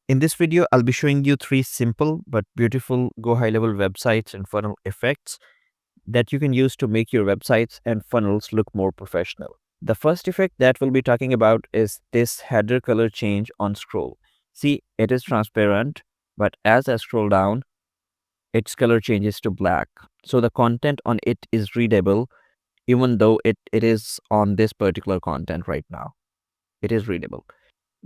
In this video, I'll be showing you 3 simple but beautiful GoHighLevel websites and funnel effects that you can use to make your websites and funnels look more professional. The first effect that we'll be talking about is this header color change on scroll. See, it is transparent, but as I scroll down, its color changes to black. So the content on it is readable, even though it is on this particular content right now. It is readable.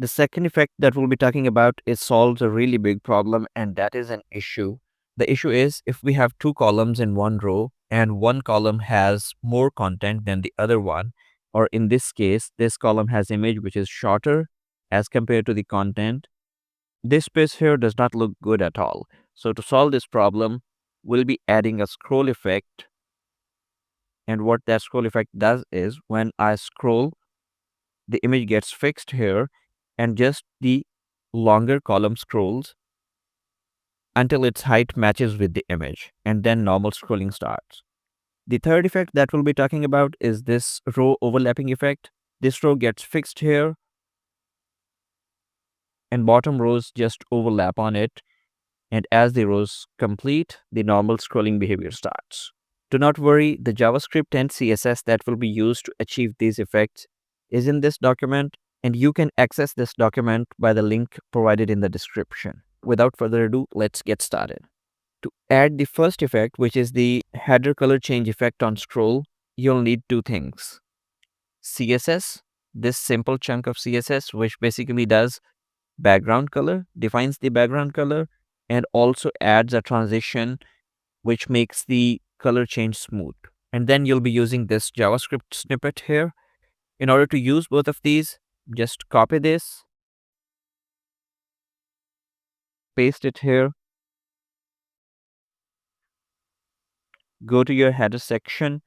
The second effect that we'll be talking about is solves a really big problem, and that is an issue. The issue is if we have 2 columns in one row and one column has more content than the other one, or in this case, this column has image which is shorter as compared to the content, this space here does not look good at all. So to solve this problem, we'll be adding a scroll effect. And what that scroll effect does is when I scroll, the image gets fixed here and just the longer column scrolls until its height matches with the image, and then normal scrolling starts. The third effect that we'll be talking about is this row overlapping effect. This row gets fixed here and bottom rows just overlap on it, and as the rows complete, the normal scrolling behavior starts. Do not worry, the JavaScript and CSS that will be used to achieve these effects is in this document, and you can access this document by the link provided in the description. Without further ado, let's get started. To add the first effect, which is the header color change effect on scroll, you'll need 2 things. CSS, this simple chunk of CSS, which basically does background color, defines the background color, and also adds a transition which makes the color change smooth. And then you'll be using this JavaScript snippet here. In order to use both of these, just copy this, paste it here, go to your header section,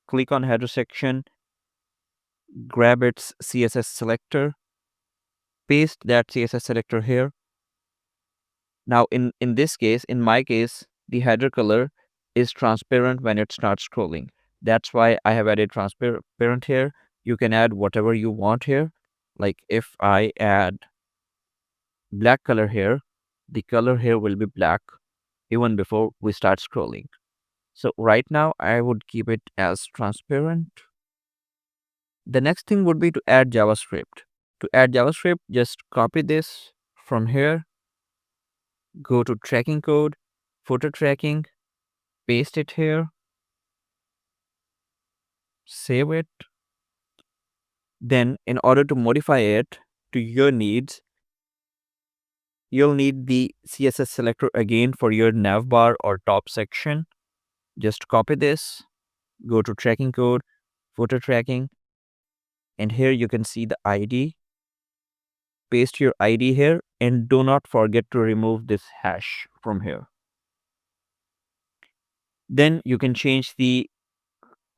click on header section, grab its CSS selector, paste that CSS selector here. Now in this case, in my case, the header color is transparent when it starts scrolling. That's why I have added transparent here. You can add whatever you want here. Like if I add black color here, the color here will be black even before we start scrolling. So right now I would keep it as transparent. The next thing would be to add JavaScript. To add JavaScript, just copy this from here, go to tracking code, footer tracking, paste it here, save it. Then in order to modify it to your needs, you'll need the CSS selector again for your navbar or top section. Just copy this, go to tracking code, footer tracking, and here you can see the ID. Paste your ID here and do not forget to remove this hash from here. Then you can change the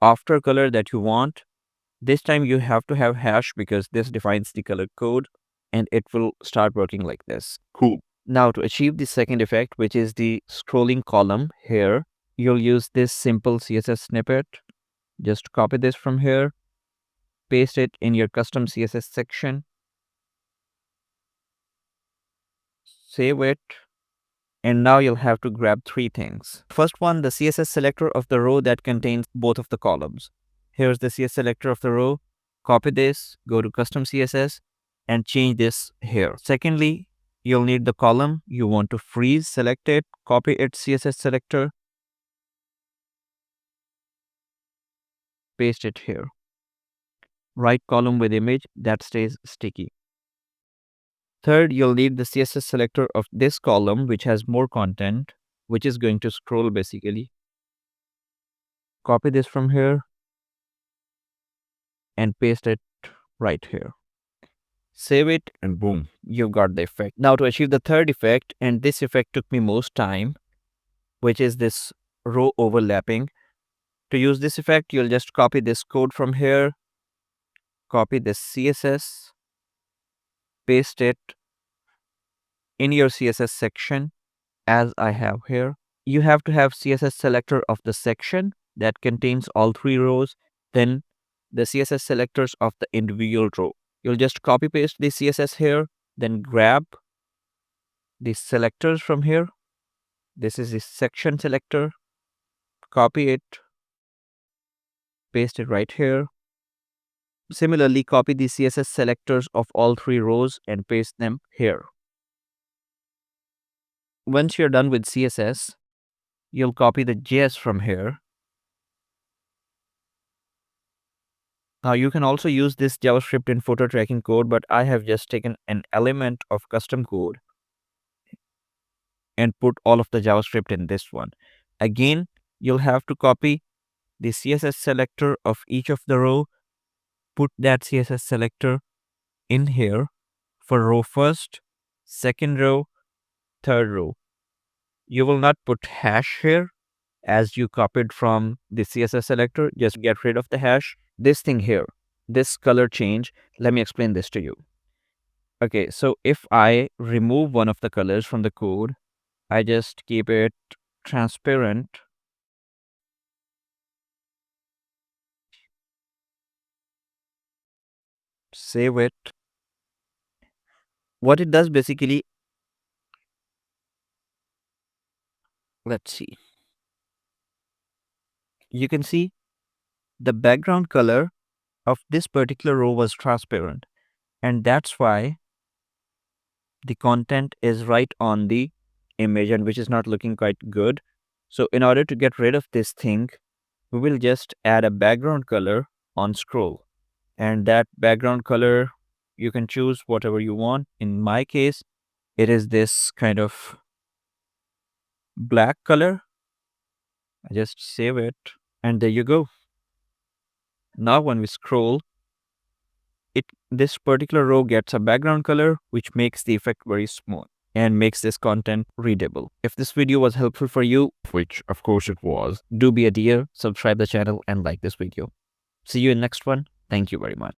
after color that you want. This time you have to have hash because this defines the color code and it will start working like this. Cool. Now to achieve the second effect, which is the scrolling column here, you'll use this simple CSS snippet. Just copy this from here, paste it in your custom CSS section, save it, and now you'll have to grab 3 things. First one, the CSS selector of the row that contains both of the columns. Here's the CSS selector of the row. Copy this, go to custom CSS, and change this here. Secondly, you'll need the column you want to freeze. Select it, copy its CSS selector, paste it here. Right column with image that stays sticky. Third, you'll need the CSS selector of this column which has more content, which is going to scroll basically. Copy this from here and paste it right here. Save it and boom, you've got the effect. Now to achieve the third effect, and this effect took me most time, which is this row overlapping. To use this effect, you'll just copy this code from here, copy this CSS, paste it in your CSS section as I have here. You have to have CSS selector of the section that contains all 3 rows, then the CSS selectors of the individual row. You'll just copy paste the CSS here, then grab the selectors from here. This is the section selector. Copy it, paste it right here. Similarly, copy the CSS selectors of all 3 rows and paste them here. Once you're done with CSS, you'll copy the JS from here. Now you can also use this JavaScript in photo tracking code, but I have just taken an element of custom code and put all of the JavaScript in this one. Again, you'll have to copy the CSS selector of each of the row, put that CSS selector in here for row first, second row, third row. You will not put hash here as you copied from the CSS selector. Just get rid of the hash. This thing here, this color change, let me explain this to you. Okay, so if I remove one of the colors from the code, I just keep it transparent. Save it. What it does basically, let's see. You can see the background color of this particular row was transparent, and that's why the content is right on the image and which is not looking quite good. So in order to get rid of this thing, we will just add a background color on scroll, and that background color you can choose whatever you want. In my case, it is this kind of black color. I just save it, and there you go. Now when we scroll, this particular row gets a background color which makes the effect very smooth and makes this content readable. If this video was helpful for you, which of course it was, do be a dear, subscribe the channel and like this video. See you in next one. Thank you very much.